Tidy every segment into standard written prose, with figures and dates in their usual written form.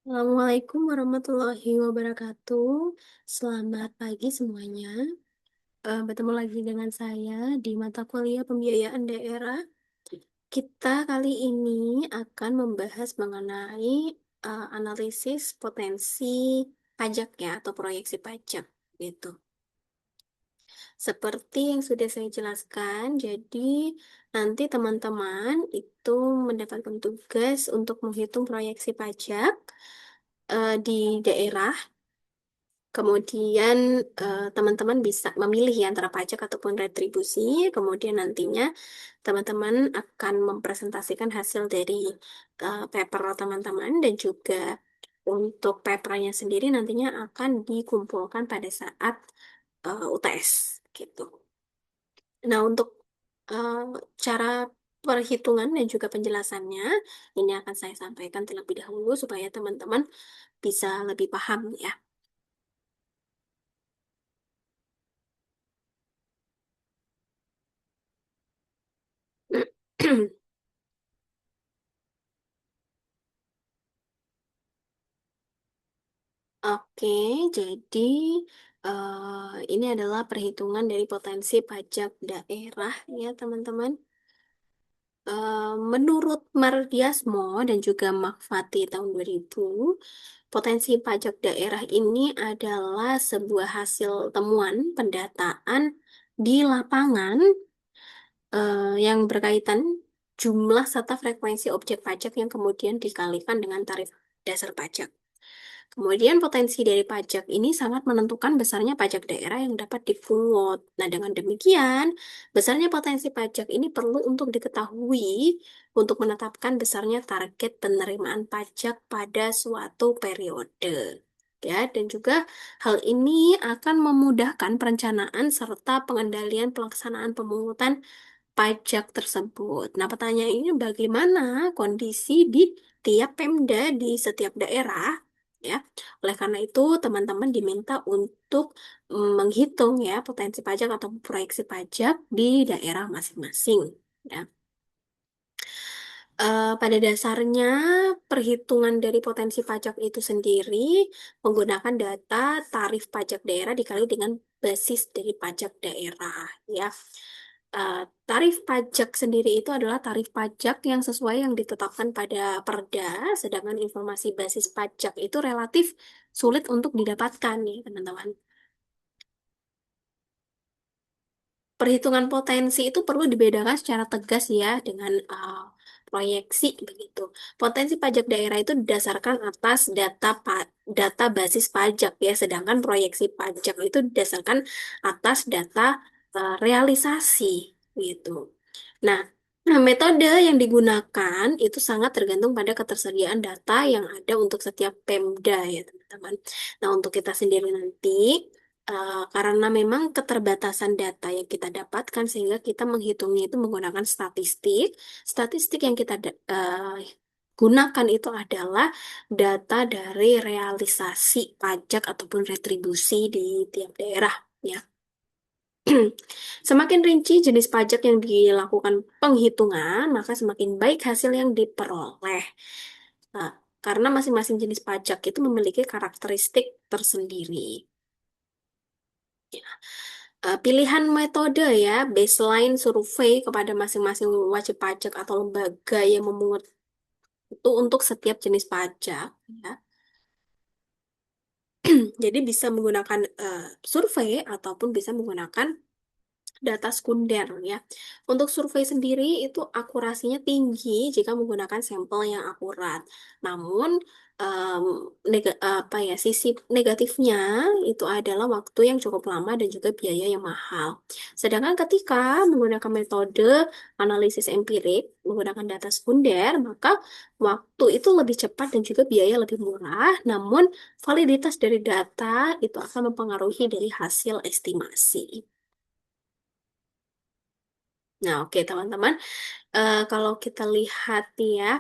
Assalamualaikum warahmatullahi wabarakatuh. Selamat pagi semuanya. Bertemu lagi dengan saya di mata kuliah pembiayaan daerah. Kita kali ini akan membahas mengenai analisis potensi pajak ya atau proyeksi pajak gitu. Seperti yang sudah saya jelaskan, jadi nanti teman-teman itu mendapatkan tugas untuk menghitung proyeksi pajak di daerah. Kemudian teman-teman bisa memilih ya antara pajak ataupun retribusi. Kemudian nantinya teman-teman akan mempresentasikan hasil dari paper teman-teman dan juga untuk papernya sendiri nantinya akan dikumpulkan pada saat UTS gitu. Nah, untuk eh, cara perhitungan dan juga penjelasannya ini akan saya sampaikan terlebih dahulu supaya teman-teman bisa lebih paham ya. Oke, jadi ini adalah perhitungan dari potensi pajak daerah ya teman-teman. Menurut Mardiasmo dan juga Mahfati tahun 2000, potensi pajak daerah ini adalah sebuah hasil temuan pendataan di lapangan yang berkaitan jumlah serta frekuensi objek pajak yang kemudian dikalikan dengan tarif dasar pajak. Kemudian potensi dari pajak ini sangat menentukan besarnya pajak daerah yang dapat dipungut. Nah, dengan demikian, besarnya potensi pajak ini perlu untuk diketahui untuk menetapkan besarnya target penerimaan pajak pada suatu periode. Ya, dan juga hal ini akan memudahkan perencanaan serta pengendalian pelaksanaan pemungutan pajak tersebut. Nah, pertanyaannya bagaimana kondisi di tiap Pemda di setiap daerah? Ya, oleh karena itu teman-teman diminta untuk menghitung ya potensi pajak atau proyeksi pajak di daerah masing-masing. Ya. Pada dasarnya, perhitungan dari potensi pajak itu sendiri menggunakan data tarif pajak daerah dikali dengan basis dari pajak daerah, ya. Tarif pajak sendiri itu adalah tarif pajak yang sesuai yang ditetapkan pada Perda, sedangkan informasi basis pajak itu relatif sulit untuk didapatkan nih, teman-teman. Perhitungan potensi itu perlu dibedakan secara tegas ya dengan proyeksi begitu. Potensi pajak daerah itu didasarkan atas data basis pajak ya, sedangkan proyeksi pajak itu didasarkan atas data realisasi gitu. Nah, metode yang digunakan itu sangat tergantung pada ketersediaan data yang ada untuk setiap Pemda ya, teman-teman. Nah, untuk kita sendiri nanti karena memang keterbatasan data yang kita dapatkan sehingga kita menghitungnya itu menggunakan statistik. Statistik yang kita gunakan itu adalah data dari realisasi pajak ataupun retribusi di tiap daerah ya. Semakin rinci jenis pajak yang dilakukan penghitungan, maka semakin baik hasil yang diperoleh. Nah, karena masing-masing jenis pajak itu memiliki karakteristik tersendiri. Pilihan metode ya, baseline survei kepada masing-masing wajib pajak atau lembaga yang memungut itu untuk setiap jenis pajak ya. Jadi bisa menggunakan survei ataupun bisa menggunakan data sekunder ya. Untuk survei sendiri itu akurasinya tinggi jika menggunakan sampel yang akurat. Namun apa ya sisi negatifnya itu adalah waktu yang cukup lama dan juga biaya yang mahal. Sedangkan ketika menggunakan metode analisis empirik menggunakan data sekunder, maka waktu itu lebih cepat dan juga biaya lebih murah. Namun validitas dari data itu akan mempengaruhi dari hasil estimasi. Nah, oke teman-teman. Kalau kita lihat nih ya,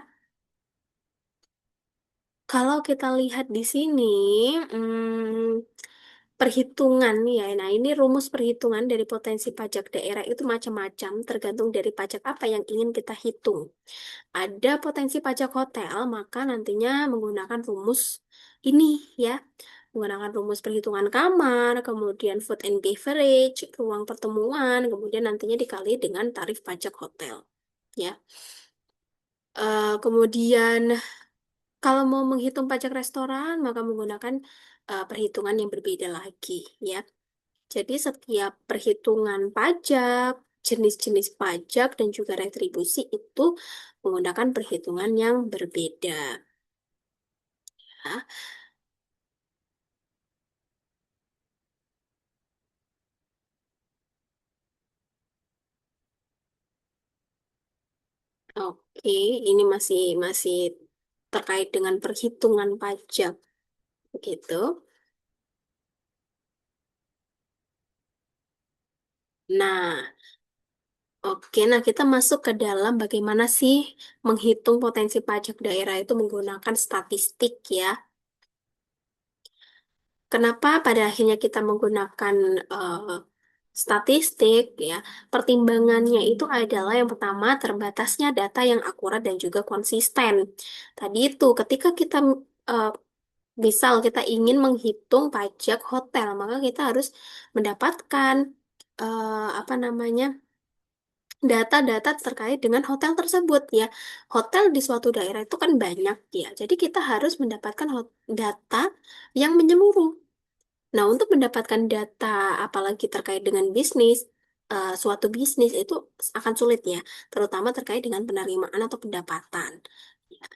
kalau kita lihat di sini, hmm, perhitungan ya. Nah, ini rumus perhitungan dari potensi pajak daerah itu macam-macam, tergantung dari pajak apa yang ingin kita hitung. Ada potensi pajak hotel, maka nantinya menggunakan rumus ini ya. Menggunakan rumus perhitungan kamar, kemudian food and beverage, ruang pertemuan, kemudian nantinya dikali dengan tarif pajak hotel. Ya. Kemudian kalau mau menghitung pajak restoran, maka menggunakan perhitungan yang berbeda lagi, ya. Jadi setiap perhitungan pajak, jenis-jenis pajak, dan juga retribusi itu menggunakan perhitungan yang berbeda. Ya. Oke, ini masih masih terkait dengan perhitungan pajak, begitu. Nah, oke, nah kita masuk ke dalam bagaimana sih menghitung potensi pajak daerah itu menggunakan statistik ya. Kenapa pada akhirnya kita menggunakan statistik ya? Pertimbangannya itu adalah yang pertama terbatasnya data yang akurat dan juga konsisten. Tadi itu ketika kita eh, misal kita ingin menghitung pajak hotel, maka kita harus mendapatkan apa namanya? Data-data terkait dengan hotel tersebut ya. Hotel di suatu daerah itu kan banyak ya. Jadi kita harus mendapatkan data yang menyeluruh. Nah, untuk mendapatkan data apalagi terkait dengan bisnis, suatu bisnis itu akan sulit ya, terutama terkait dengan penerimaan atau pendapatan. Ya,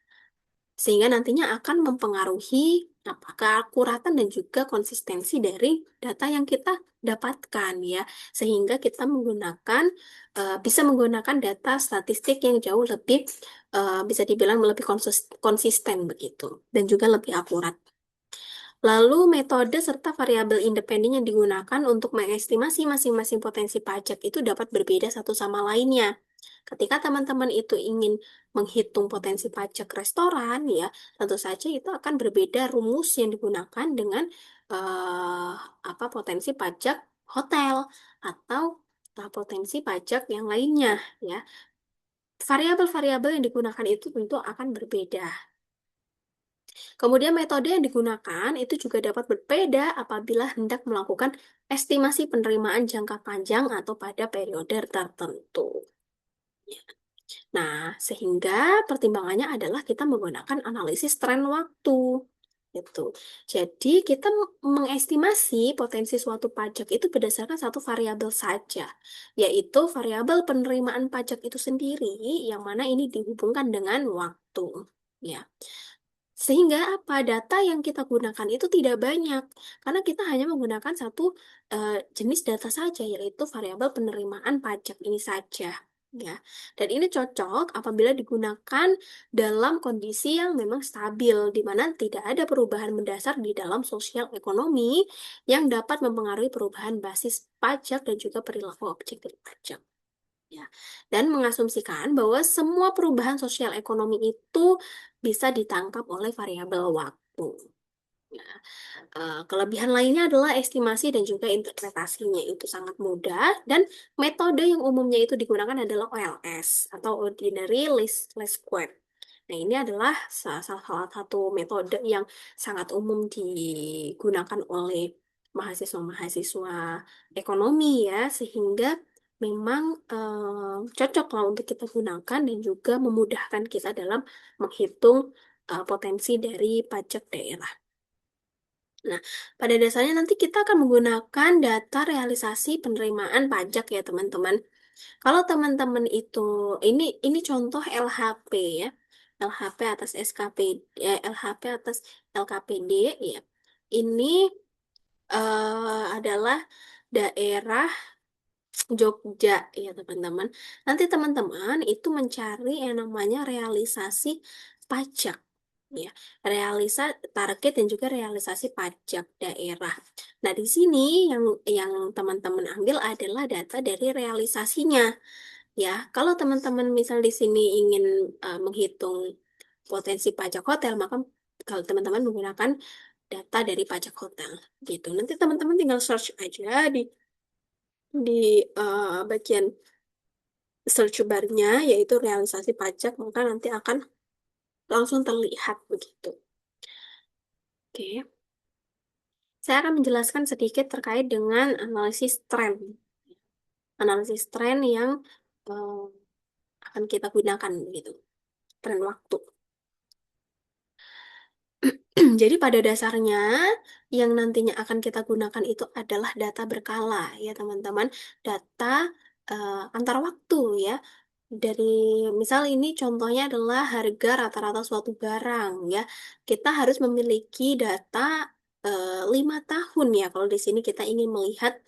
sehingga nantinya akan mempengaruhi apa keakuratan dan juga konsistensi dari data yang kita dapatkan ya, sehingga kita bisa menggunakan data statistik yang jauh lebih bisa dibilang lebih konsisten begitu dan juga lebih akurat. Lalu metode serta variabel independen yang digunakan untuk mengestimasi masing-masing potensi pajak itu dapat berbeda satu sama lainnya. Ketika teman-teman itu ingin menghitung potensi pajak restoran, ya, tentu saja itu akan berbeda rumus yang digunakan dengan eh, apa potensi pajak hotel atau potensi pajak yang lainnya, ya. Variabel-variabel yang digunakan itu tentu akan berbeda. Kemudian metode yang digunakan itu juga dapat berbeda apabila hendak melakukan estimasi penerimaan jangka panjang atau pada periode tertentu. Nah, sehingga pertimbangannya adalah kita menggunakan analisis tren waktu. Gitu. Jadi, kita mengestimasi potensi suatu pajak itu berdasarkan satu variabel saja, yaitu variabel penerimaan pajak itu sendiri, yang mana ini dihubungkan dengan waktu. Ya. Sehingga apa? Data yang kita gunakan itu tidak banyak, karena kita hanya menggunakan satu jenis data saja, yaitu variabel penerimaan pajak ini saja. Ya, dan ini cocok apabila digunakan dalam kondisi yang memang stabil, di mana tidak ada perubahan mendasar di dalam sosial ekonomi yang dapat mempengaruhi perubahan basis pajak dan juga perilaku objek dari pajak. Ya, dan mengasumsikan bahwa semua perubahan sosial ekonomi itu bisa ditangkap oleh variabel waktu. Ya, kelebihan lainnya adalah estimasi dan juga interpretasinya itu sangat mudah dan metode yang umumnya itu digunakan adalah OLS atau Ordinary Least Square. Nah, ini adalah salah satu metode yang sangat umum digunakan oleh mahasiswa-mahasiswa ekonomi ya, sehingga memang cocok lah untuk kita gunakan dan juga memudahkan kita dalam menghitung potensi dari pajak daerah. Nah, pada dasarnya nanti kita akan menggunakan data realisasi penerimaan pajak ya, teman-teman. Kalau teman-teman itu ini contoh LHP ya. LHP atas SKP LHP atas LKPD ya. Ini adalah daerah Jogja ya teman-teman. Nanti teman-teman itu mencari yang namanya realisasi pajak ya. Target dan juga realisasi pajak daerah. Nah, di sini yang teman-teman ambil adalah data dari realisasinya ya. Kalau teman-teman misal di sini ingin menghitung potensi pajak hotel, maka kalau teman-teman menggunakan data dari pajak hotel gitu. Nanti teman-teman tinggal search aja di bagian search barnya yaitu realisasi pajak, maka nanti akan langsung terlihat begitu. Oke. Saya akan menjelaskan sedikit terkait dengan analisis tren. Analisis tren yang eh, akan kita gunakan gitu. Tren waktu. Jadi pada dasarnya yang nantinya akan kita gunakan itu adalah data berkala ya teman-teman. Data antar waktu ya. Dari misal ini contohnya adalah harga rata-rata suatu barang ya. Kita harus memiliki data 5 tahun ya. Kalau di sini kita ingin melihat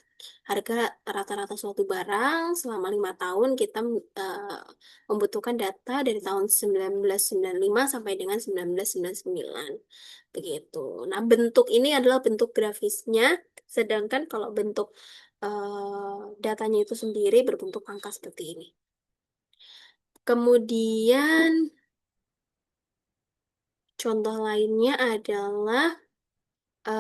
harga rata-rata suatu barang selama 5 tahun, kita eh, membutuhkan data dari tahun 1995 sampai dengan 1999. Begitu. Nah, bentuk ini adalah bentuk grafisnya, sedangkan kalau bentuk datanya itu sendiri berbentuk angka seperti ini. Kemudian contoh lainnya adalah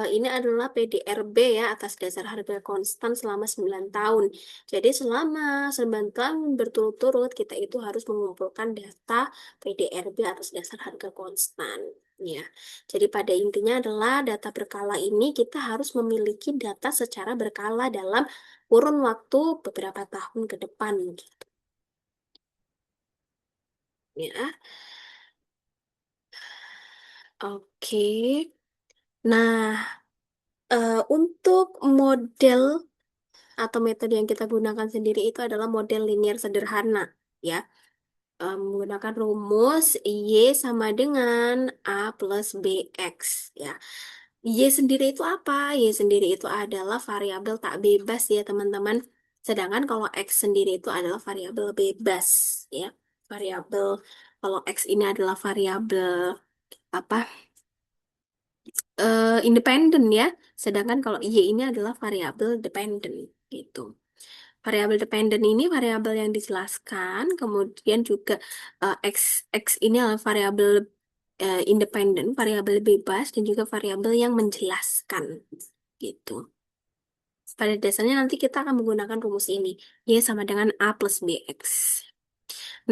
ini adalah PDRB ya atas dasar harga konstan selama 9 tahun. Jadi selama 9 tahun berturut-turut kita itu harus mengumpulkan data PDRB atas dasar harga konstan. Ya, jadi pada intinya adalah data berkala ini kita harus memiliki data secara berkala dalam kurun waktu beberapa tahun ke depan gitu. Ya, oke. Nah, untuk model atau metode yang kita gunakan sendiri itu adalah model linear sederhana, ya. Menggunakan rumus Y sama dengan A plus BX, ya. Y sendiri itu apa? Y sendiri itu adalah variabel tak bebas, ya, teman-teman. Sedangkan kalau X sendiri itu adalah variabel bebas, ya. Variabel, kalau X ini adalah variabel apa? Independen ya. Sedangkan kalau Y ini adalah variabel dependen gitu. Variabel dependen ini variabel yang dijelaskan, kemudian juga X X ini adalah variabel independen, variabel bebas dan juga variabel yang menjelaskan gitu. Pada dasarnya nanti kita akan menggunakan rumus ini, Y sama dengan A plus BX.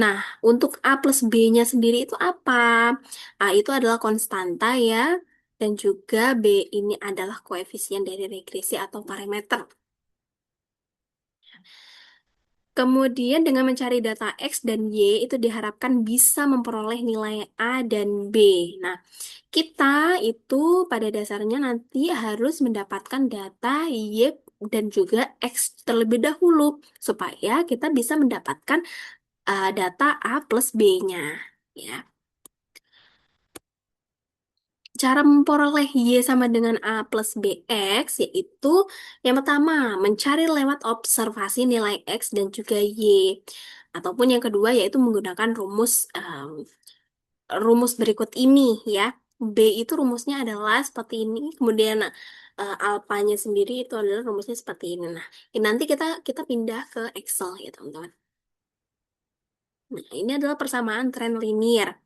Nah, untuk A plus B-nya sendiri itu apa? A itu adalah konstanta ya, dan juga B ini adalah koefisien dari regresi atau parameter. Kemudian dengan mencari data X dan Y itu diharapkan bisa memperoleh nilai A dan B. Nah, kita itu pada dasarnya nanti harus mendapatkan data Y dan juga X terlebih dahulu supaya kita bisa mendapatkan data A plus B-nya. Ya. Cara memperoleh Y sama dengan A plus BX yaitu yang pertama, mencari lewat observasi nilai X dan juga Y. Ataupun yang kedua yaitu menggunakan rumus berikut ini ya. B itu rumusnya adalah seperti ini, kemudian alfanya sendiri itu adalah rumusnya seperti ini. Nah, ini nanti kita pindah ke Excel ya, teman-teman. Nah, ini adalah persamaan tren linier.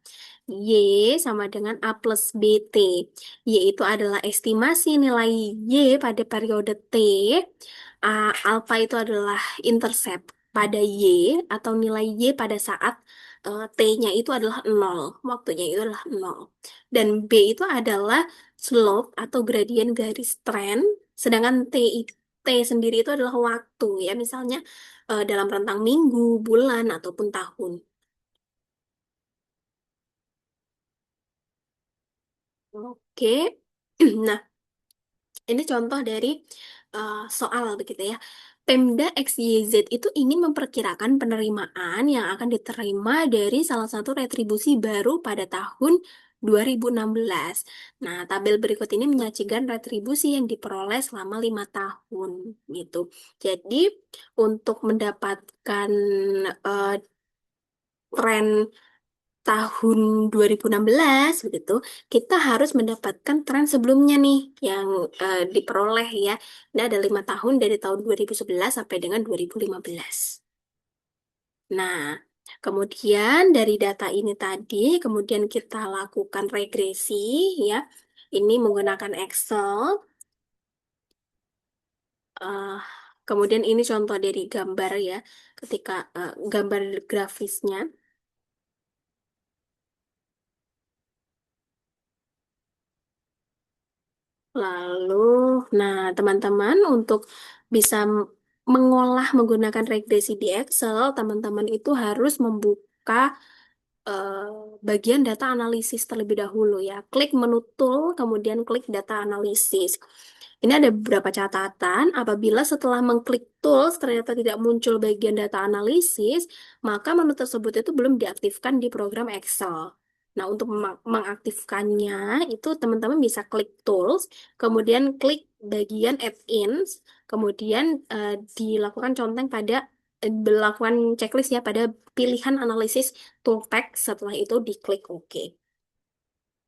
Y sama dengan A plus BT. Y itu adalah estimasi nilai Y pada periode T. Alpha itu adalah intercept pada Y atau nilai Y pada saat T-nya itu adalah 0. Waktunya itu adalah 0. Dan B itu adalah slope atau gradien garis tren. Sedangkan T sendiri itu adalah waktu ya. Misalnya dalam rentang minggu, bulan, ataupun tahun. Oke. Nah, ini contoh dari soal begitu ya. Pemda XYZ itu ingin memperkirakan penerimaan yang akan diterima dari salah satu retribusi baru pada tahun 2016. Nah, tabel berikut ini menyajikan retribusi yang diperoleh selama 5 tahun gitu. Jadi, untuk mendapatkan eh, tren tahun 2016 begitu, kita harus mendapatkan tren sebelumnya nih yang diperoleh ya. Ini ada 5 tahun dari tahun 2011 sampai dengan 2015. Nah, kemudian dari data ini tadi, kemudian kita lakukan regresi ya. Ini menggunakan Excel. eh, Kemudian ini contoh dari gambar ya, ketika gambar grafisnya. Lalu, nah teman-teman untuk bisa mengolah menggunakan regresi di Excel, teman-teman itu harus membuka eh, bagian data analisis terlebih dahulu ya. Klik menu tool, kemudian klik data analisis. Ini ada beberapa catatan. Apabila setelah mengklik tools ternyata tidak muncul bagian data analisis, maka menu tersebut itu belum diaktifkan di program Excel. Nah, untuk mengaktifkannya itu teman-teman bisa klik tools, kemudian klik bagian add-ins, kemudian dilakukan conteng pada melakukan checklist ya pada pilihan analisis tool text, setelah itu diklik OK.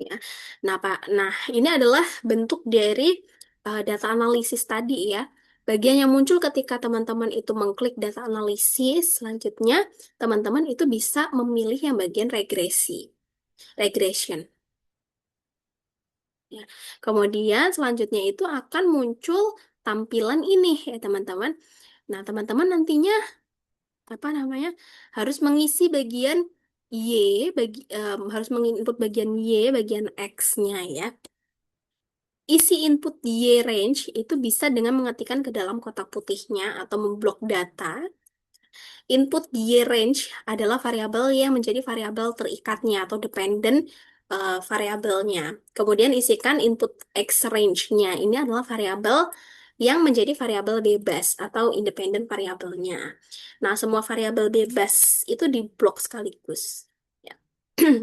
Ya. Nah, Pak, nah ini adalah bentuk dari data analisis tadi ya. Bagian yang muncul ketika teman-teman itu mengklik data analisis, selanjutnya teman-teman itu bisa memilih yang bagian regression. Ya. Kemudian selanjutnya itu akan muncul tampilan ini ya teman-teman. Nah, teman-teman nantinya apa namanya harus mengisi bagian Y, harus menginput bagian Y, bagian X-nya ya. Isi input Y range itu bisa dengan mengetikkan ke dalam kotak putihnya atau memblok data. Input Y range adalah variabel yang menjadi variabel terikatnya atau dependent variabelnya. Kemudian isikan input X range-nya. Ini adalah variabel yang menjadi variabel bebas atau independent variabelnya. Nah, semua variabel bebas itu diblok sekaligus. Ya.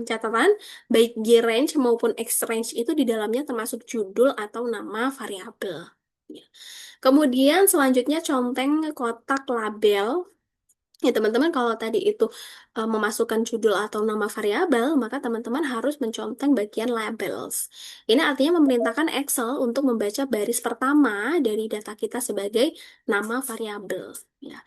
Catatan, baik Y range maupun X range itu di dalamnya termasuk judul atau nama variabel. Ya. Kemudian selanjutnya conteng kotak label. Ya, teman-teman, kalau tadi itu memasukkan judul atau nama variabel, maka teman-teman harus menconteng bagian labels. Ini artinya memerintahkan Excel untuk membaca baris pertama dari data kita sebagai nama variabel. Ya.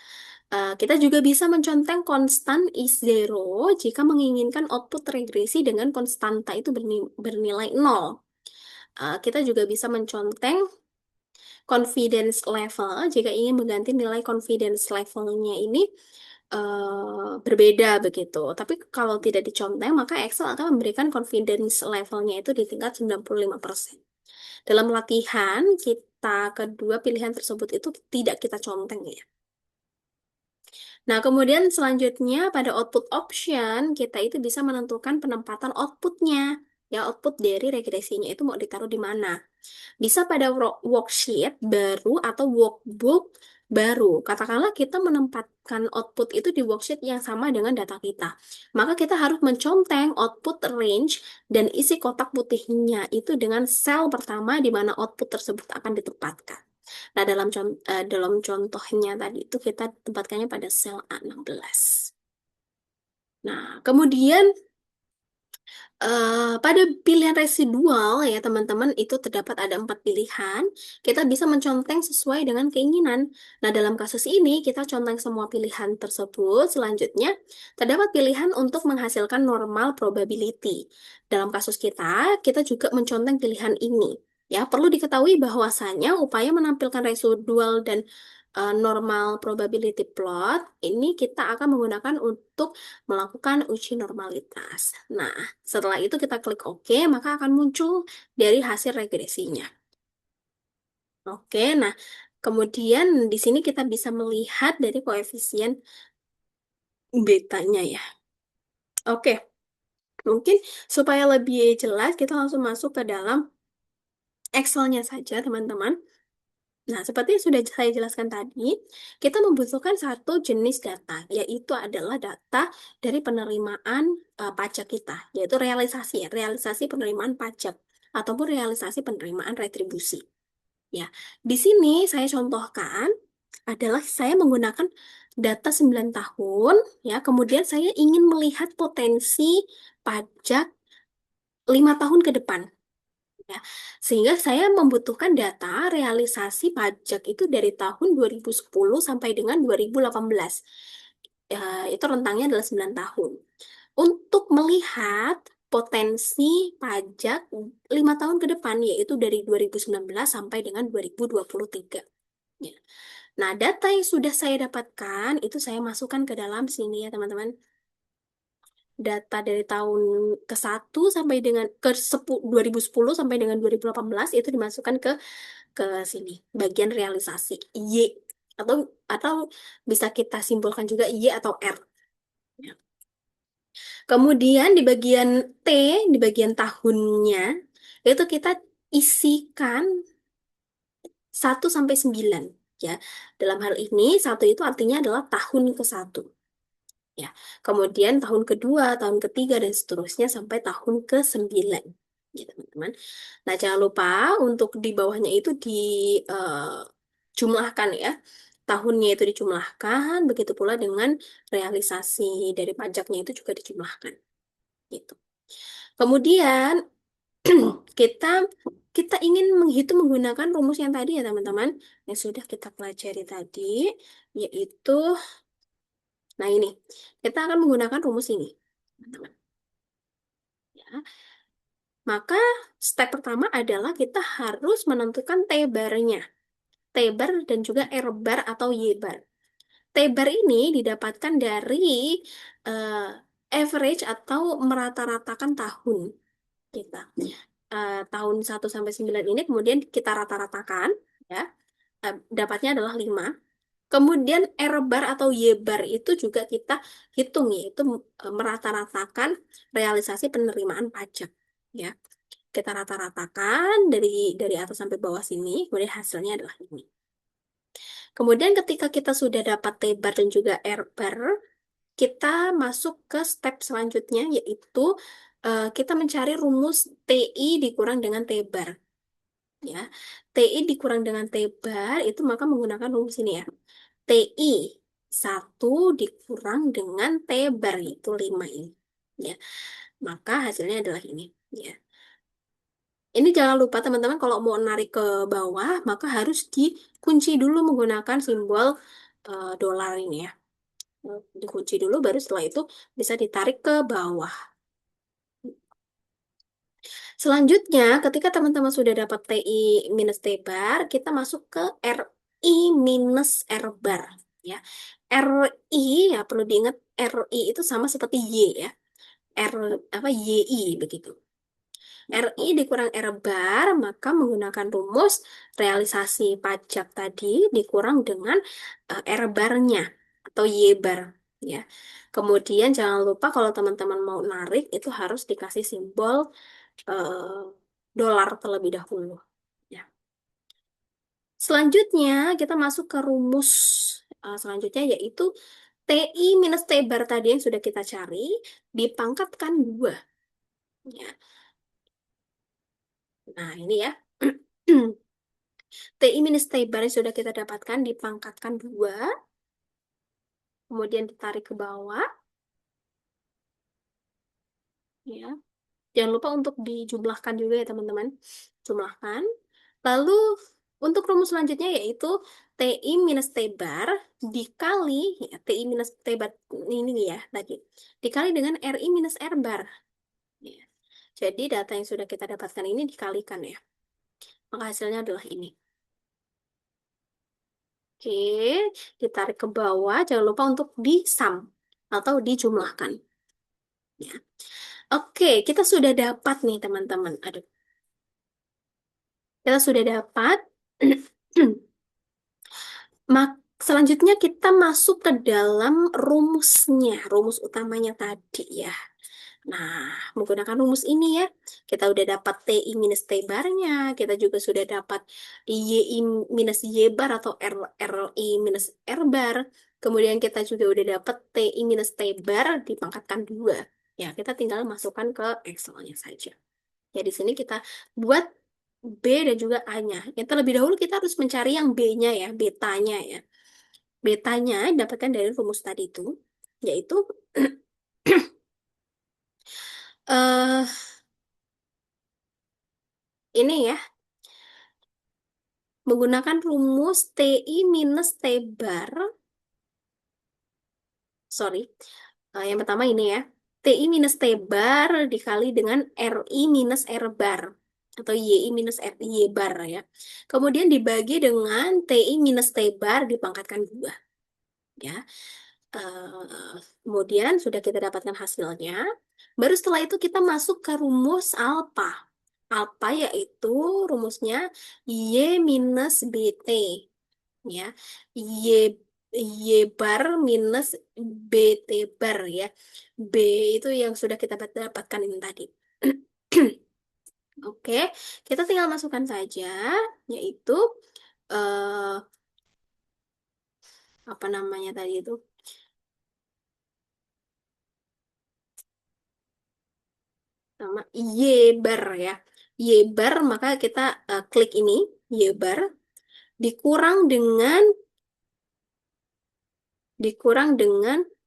Kita juga bisa menconteng konstan is zero jika menginginkan output regresi dengan konstanta itu bernilai 0. Kita juga bisa menconteng confidence level jika ingin mengganti nilai confidence levelnya ini berbeda begitu. Tapi kalau tidak dicontoh, maka Excel akan memberikan confidence levelnya itu di tingkat 95%. Dalam latihan, kita kedua pilihan tersebut itu tidak kita conteng ya. Nah, kemudian selanjutnya pada output option, kita itu bisa menentukan penempatan outputnya. Ya, output dari regresinya itu mau ditaruh di mana. Bisa pada worksheet baru atau workbook baru. Katakanlah kita menempatkan output itu di worksheet yang sama dengan data kita. Maka kita harus menconteng output range dan isi kotak putihnya itu dengan sel pertama di mana output tersebut akan ditempatkan. Nah, dalam contohnya tadi itu kita tempatkannya pada sel A16. Nah, kemudian pada pilihan residual ya teman-teman itu terdapat ada 4 pilihan. Kita bisa menconteng sesuai dengan keinginan. Nah, dalam kasus ini kita conteng semua pilihan tersebut. Selanjutnya terdapat pilihan untuk menghasilkan normal probability. Dalam kasus kita juga menconteng pilihan ini. Ya, perlu diketahui bahwasanya upaya menampilkan residual dan normal probability plot ini kita akan menggunakan untuk melakukan uji normalitas. Nah, setelah itu kita klik OK, maka akan muncul dari hasil regresinya. Oke, nah kemudian di sini kita bisa melihat dari koefisien betanya ya. Oke, mungkin supaya lebih jelas kita langsung masuk ke dalam Excel-nya saja, teman-teman. Nah, seperti yang sudah saya jelaskan tadi, kita membutuhkan satu jenis data, yaitu adalah data dari penerimaan pajak kita, yaitu realisasi penerimaan pajak, ataupun realisasi penerimaan retribusi. Ya, di sini saya contohkan adalah saya menggunakan data 9 tahun, ya, kemudian saya ingin melihat potensi pajak 5 tahun ke depan. Ya, sehingga saya membutuhkan data realisasi pajak itu dari tahun 2010 sampai dengan 2018. Ya, itu rentangnya adalah 9 tahun. Untuk melihat potensi pajak 5 tahun ke depan, yaitu dari 2019 sampai dengan 2023. Ya. Nah, data yang sudah saya dapatkan itu saya masukkan ke dalam sini ya, teman-teman. Data dari tahun ke 1 sampai dengan ke 2010 sampai dengan 2018 itu dimasukkan ke sini, bagian realisasi Y, atau atau bisa kita simpulkan juga Y atau R. Ya. Kemudian di bagian T, di bagian tahunnya, itu kita isikan 1 sampai 9. Ya, dalam hal ini satu itu artinya adalah tahun ke 1. Ya, kemudian tahun kedua, tahun ketiga, dan seterusnya sampai tahun ke 9. Ya, teman-teman. Nah, jangan lupa untuk di bawahnya itu dijumlahkan ya. Tahunnya itu dijumlahkan, begitu pula dengan realisasi dari pajaknya itu juga dijumlahkan. Gitu. Kemudian kita kita ingin menghitung menggunakan rumus yang tadi ya teman-teman, yang sudah kita pelajari tadi, yaitu, nah ini, kita akan menggunakan rumus ini, teman-teman. Ya. Maka step pertama adalah kita harus menentukan T-bar-nya. T-bar dan juga R-bar atau Y-bar. T-bar ini didapatkan dari eh, average atau merata-ratakan tahun kita. Tahun 1 sampai 9 ini kemudian kita rata-ratakan, ya. Dapatnya adalah 5. Kemudian R-bar atau Y-bar itu juga kita hitung, yaitu merata-ratakan realisasi penerimaan pajak. Ya, kita rata-ratakan dari atas sampai bawah sini, kemudian hasilnya adalah ini. Kemudian ketika kita sudah dapat T-bar dan juga R-bar, kita masuk ke step selanjutnya, yaitu kita mencari rumus TI dikurang dengan T-bar. Ya, TI dikurang dengan T-bar itu maka menggunakan rumus ini ya. TI 1 dikurang dengan T-bar, itu 5 ini. Ya, maka hasilnya adalah ini. Ya. Ini jangan lupa teman-teman, kalau mau narik ke bawah maka harus dikunci dulu menggunakan simbol dolar ini ya. Dikunci dulu, baru setelah itu bisa ditarik ke bawah. Selanjutnya, ketika teman-teman sudah dapat TI minus T bar, kita masuk ke RI minus R bar. Ya. RI, ya perlu diingat, RI itu sama seperti Y ya. R apa YI begitu. RI dikurang R bar, maka menggunakan rumus realisasi pajak tadi dikurang dengan R barnya atau Y bar. Ya. Kemudian jangan lupa kalau teman-teman mau narik itu harus dikasih simbol eh, dolar terlebih dahulu. Ya. Selanjutnya kita masuk ke rumus selanjutnya, yaitu TI minus T bar tadi yang sudah kita cari dipangkatkan 2. Ya. Nah ini ya. TI minus T bar yang sudah kita dapatkan dipangkatkan 2, kemudian ditarik ke bawah. Ya. Jangan lupa untuk dijumlahkan juga ya teman-teman. Jumlahkan. Lalu untuk rumus selanjutnya yaitu TI minus T bar dikali, ya, TI minus T bar ini ya tadi, dikali dengan RI minus R bar. Ya. Jadi data yang sudah kita dapatkan ini dikalikan ya. Maka hasilnya adalah ini. Oke, ditarik ke bawah. Jangan lupa untuk disum atau dijumlahkan. Ya. Oke, kita sudah dapat nih teman-teman. Aduh, kita sudah dapat. Selanjutnya kita masuk ke dalam rumusnya, rumus utamanya tadi ya. Nah, menggunakan rumus ini ya, kita udah dapat TI minus T barnya, kita juga sudah dapat YI minus Y bar atau RI minus R bar. Kemudian kita juga udah dapat TI minus T bar dipangkatkan 2. Ya, kita tinggal masukkan ke Excel-nya saja. Ya, di sini kita buat B dan juga A-nya. Yang terlebih dahulu kita harus mencari yang B-nya ya, betanya ya. Betanya dapatkan dari rumus tadi itu, yaitu eh ini ya, menggunakan rumus TI minus T bar. Sorry, yang pertama ini ya. TI minus T bar dikali dengan RI minus R bar atau YI minus Y bar ya. Kemudian dibagi dengan TI minus T bar dipangkatkan 2 ya. Kemudian sudah kita dapatkan hasilnya. Baru setelah itu kita masuk ke rumus alfa. Alfa yaitu rumusnya Y minus BT ya. Y Y bar minus BT bar ya. B itu yang sudah kita dapatkan ini tadi. Oke, kita tinggal masukkan saja, yaitu eh, apa namanya tadi itu sama Y bar ya. Y bar maka kita klik ini Y bar dikurang dengan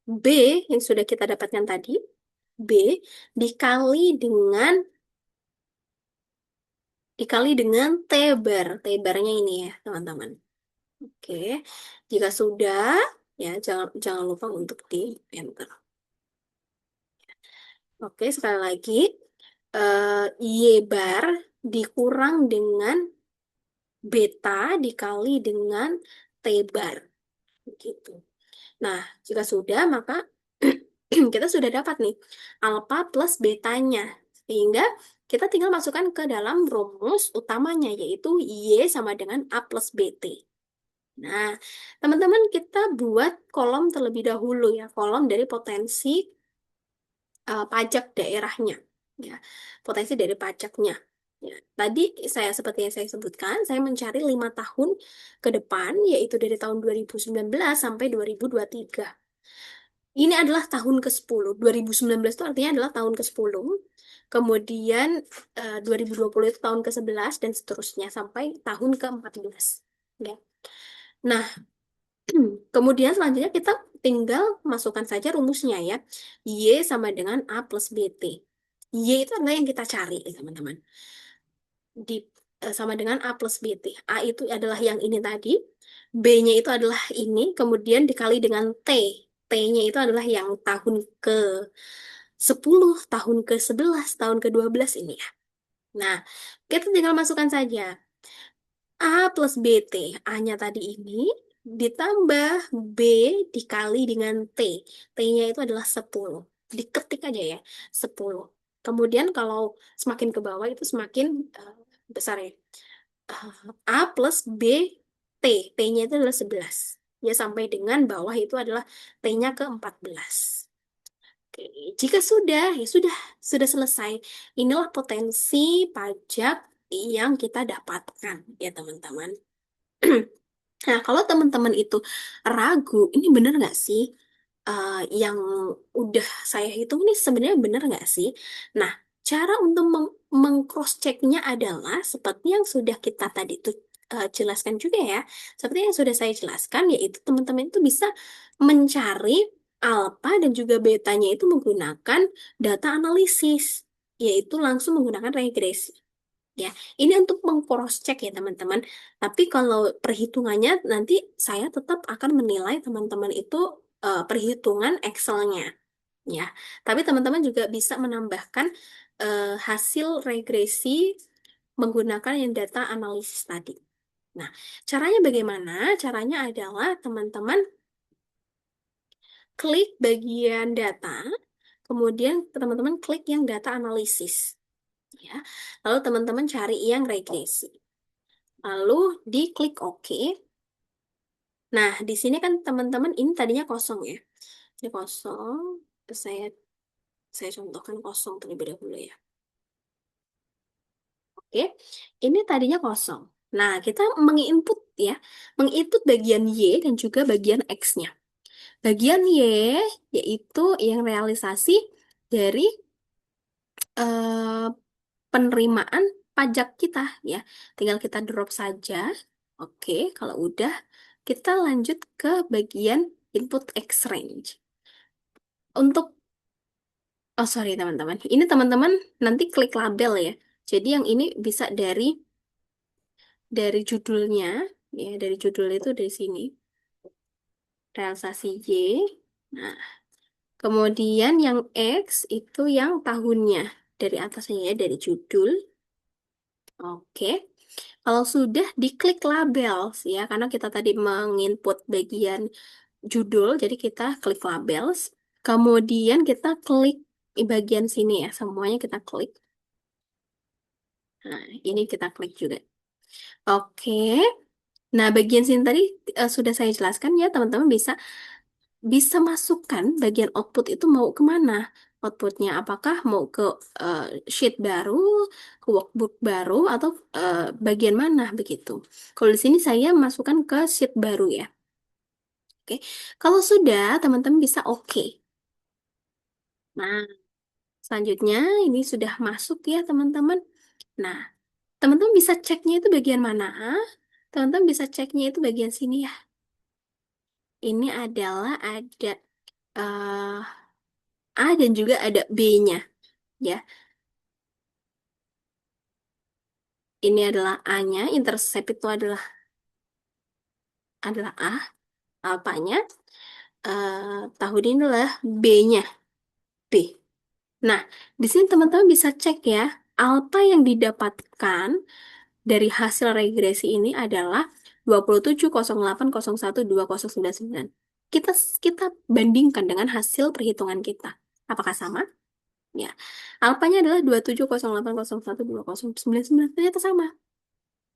B yang sudah kita dapatkan tadi, B dikali dengan T bar. T barnya ini ya, teman-teman. Oke. Jika sudah ya jangan jangan lupa untuk di enter. Oke, sekali lagi Y bar dikurang dengan beta dikali dengan T bar gitu. Nah, jika sudah maka kita sudah dapat nih alfa plus betanya. Sehingga kita tinggal masukkan ke dalam rumus utamanya yaitu Y sama dengan A plus BT. Nah, teman-teman kita buat kolom terlebih dahulu ya, kolom dari potensi pajak daerahnya. Ya, potensi dari pajaknya. Ya, tadi seperti yang saya sebutkan, saya mencari 5 tahun ke depan, yaitu dari tahun 2019 sampai 2023. Ini adalah tahun ke-10. 2019 itu artinya adalah tahun ke-10. Kemudian 2020 itu tahun ke-11 dan seterusnya sampai tahun ke-14. Ya. Nah, kemudian selanjutnya kita tinggal masukkan saja rumusnya ya. Y sama dengan A plus BT. Y itu adalah yang kita cari, ya, teman-teman. Di, sama dengan A plus BT. A itu adalah yang ini tadi. B-nya itu adalah ini. Kemudian dikali dengan T. T-nya itu adalah yang tahun ke-10, tahun ke-11, tahun ke-12 ini ya. Nah, kita tinggal masukkan saja. A plus BT. A-nya tadi ini ditambah B dikali dengan T. T-nya itu adalah 10. Diketik aja ya, 10. Kemudian kalau semakin ke bawah itu semakin besar ya. A plus B T. T-nya itu adalah 11. Ya, sampai dengan bawah itu adalah T-nya ke-14. Oke, jika sudah, ya sudah selesai. Inilah potensi pajak yang kita dapatkan, ya teman-teman. Nah, kalau teman-teman itu ragu, ini bener nggak sih? Yang udah saya hitung ini sebenarnya bener nggak sih? Nah, cara untuk meng-cross-checknya adalah seperti yang sudah kita tadi tuh jelaskan juga ya. Seperti yang sudah saya jelaskan, yaitu teman-teman itu bisa mencari alfa dan juga betanya itu menggunakan data analisis, yaitu langsung menggunakan regresi. Ya, ini untuk meng-cross-check ya teman-teman. Tapi kalau perhitungannya nanti saya tetap akan menilai teman-teman itu perhitungan Excel-nya. Ya, tapi teman-teman juga bisa menambahkan hasil regresi menggunakan yang data analisis tadi. Nah, caranya bagaimana? Caranya adalah teman-teman klik bagian data, kemudian teman-teman klik yang data analisis. Ya, lalu teman-teman cari yang regresi. Lalu diklik OK. Nah, di sini kan teman-teman ini tadinya kosong ya. Ini kosong. Terus saya contohkan kosong terlebih dahulu ya. Oke, ini tadinya kosong. Nah, kita menginput ya, menginput bagian Y dan juga bagian X-nya. Bagian Y yaitu yang realisasi dari eh, penerimaan pajak kita ya. Tinggal kita drop saja. Oke, kalau udah kita lanjut ke bagian input X range. Untuk oh sorry teman-teman. Ini teman-teman nanti klik label ya. Jadi yang ini bisa dari judulnya ya, dari judul itu dari sini. Realisasi Y. Nah, Kemudian yang X itu yang tahunnya. Dari atasnya ya, dari judul. Oke. Kalau sudah diklik labels ya, karena kita tadi menginput bagian judul, jadi kita klik labels. Kemudian kita klik di bagian sini ya, semuanya kita klik. Nah, ini kita klik juga. Oke. Nah, bagian sini tadi sudah saya jelaskan ya, teman-teman bisa bisa masukkan bagian output itu mau kemana? Outputnya apakah mau ke eh, sheet baru, ke workbook baru, atau bagian mana begitu? Kalau di sini saya masukkan ke sheet baru ya. Oke, kalau sudah teman-teman bisa oke. Nah, selanjutnya ini sudah masuk ya teman-teman. Nah, teman-teman bisa ceknya itu bagian mana? Teman-teman bisa ceknya itu bagian sini ya. Ini adalah ada eh, A dan juga ada B-nya ya. Ini adalah A-nya, intercept itu adalah A, alpanya. Tahun ini adalah B-nya, B. Nah, di sini teman-teman bisa cek ya, alpha yang didapatkan dari hasil regresi ini adalah 2708012099. Kita kita bandingkan dengan hasil perhitungan kita. Apakah sama? Ya. Alpanya adalah 2708012099. Ternyata sama.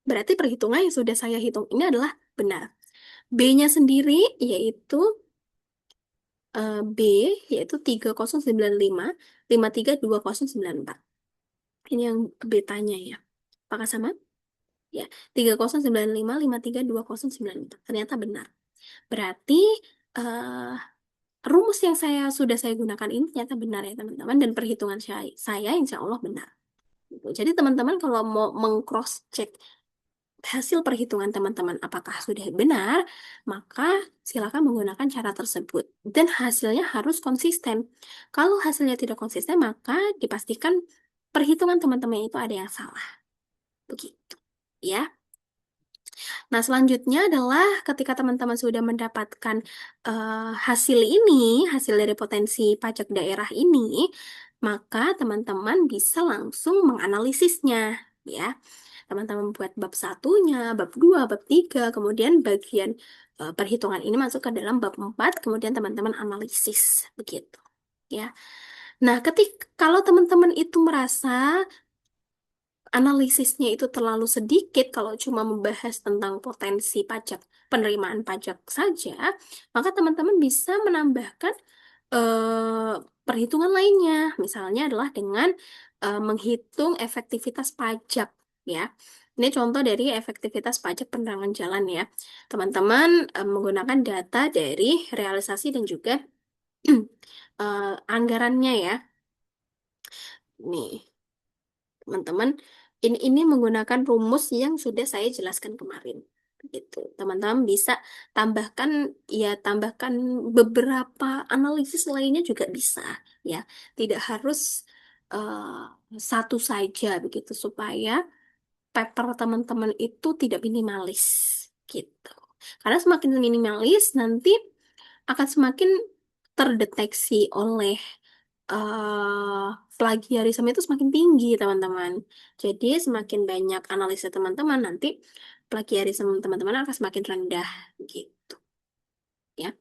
Berarti perhitungan yang sudah saya hitung ini adalah benar. B-nya sendiri yaitu B yaitu 3095 532094. Ini yang betanya ya. Apakah sama? Ya, 3095 532094. Ternyata benar. Berarti eh, rumus yang sudah saya gunakan ini ternyata benar ya teman-teman, dan perhitungan saya insya Allah benar. Gitu. Jadi teman-teman kalau mau meng-cross check hasil perhitungan teman-teman apakah sudah benar, maka silakan menggunakan cara tersebut. Dan hasilnya harus konsisten. Kalau hasilnya tidak konsisten, maka dipastikan perhitungan teman-teman itu ada yang salah. Begitu. Ya. Nah, selanjutnya adalah ketika teman-teman sudah mendapatkan hasil ini, hasil dari potensi pajak daerah ini, maka teman-teman bisa langsung menganalisisnya. Ya, teman-teman buat bab satunya, bab 2, bab 3, kemudian bagian perhitungan ini masuk ke dalam bab 4, kemudian teman-teman analisis begitu. Ya. Nah, kalau teman-teman itu merasa analisisnya itu terlalu sedikit kalau cuma membahas tentang potensi pajak, penerimaan pajak saja, maka teman-teman bisa menambahkan perhitungan lainnya. Misalnya adalah dengan menghitung efektivitas pajak, ya. Ini contoh dari efektivitas pajak penerangan jalan ya. Teman-teman menggunakan data dari realisasi dan juga anggarannya ya. Nih. Teman-teman, ini menggunakan rumus yang sudah saya jelaskan kemarin. Gitu. Teman-teman bisa tambahkan tambahkan beberapa analisis lainnya juga bisa ya. Tidak harus satu saja begitu supaya paper teman-teman itu tidak minimalis gitu. Karena semakin minimalis nanti akan semakin terdeteksi oleh eh plagiarisme itu semakin tinggi, teman-teman. Jadi semakin banyak analisa teman-teman, nanti plagiarisme teman-teman akan semakin rendah gitu ya.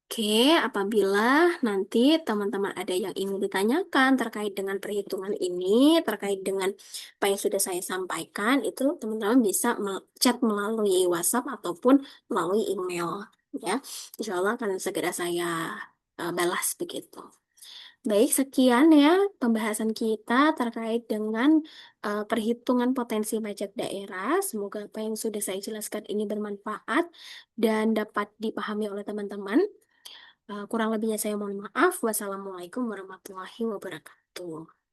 Oke, apabila nanti teman-teman ada yang ingin ditanyakan terkait dengan perhitungan ini, terkait dengan apa yang sudah saya sampaikan, itu teman-teman bisa chat melalui WhatsApp ataupun melalui email ya. Insya Allah akan segera saya balas begitu. Baik, sekian ya pembahasan kita terkait dengan perhitungan potensi pajak daerah. Semoga apa yang sudah saya jelaskan ini bermanfaat dan dapat dipahami oleh teman-teman. Kurang lebihnya saya mohon maaf. Wassalamualaikum warahmatullahi wabarakatuh.